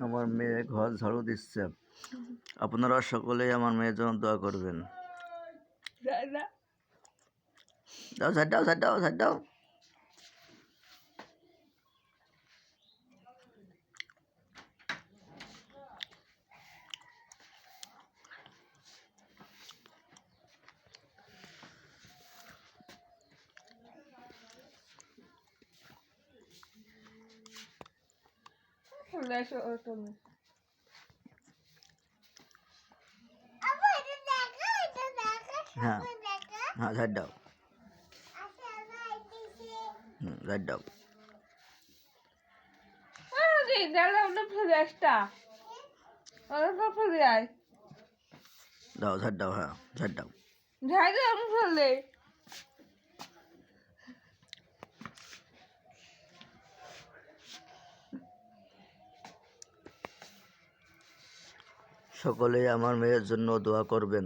আমার মেয়ে ঘর ঝাড়ু দিচ্ছে। আপনারা সকলেই আমার মেয়ের জন্য দোয়া করবেন। দাও ঝাড় দাও ঝাড় দাও ঝাড় দাও। হ্যাঁ হ্যাঁ ঝাড় দাও। ঝাড় দাও। দাও ঝাড় দাও। হ্যাঁ ঝাড় দাও। সকলেই আমার মেয়ের জন্য দোয়া করবেন।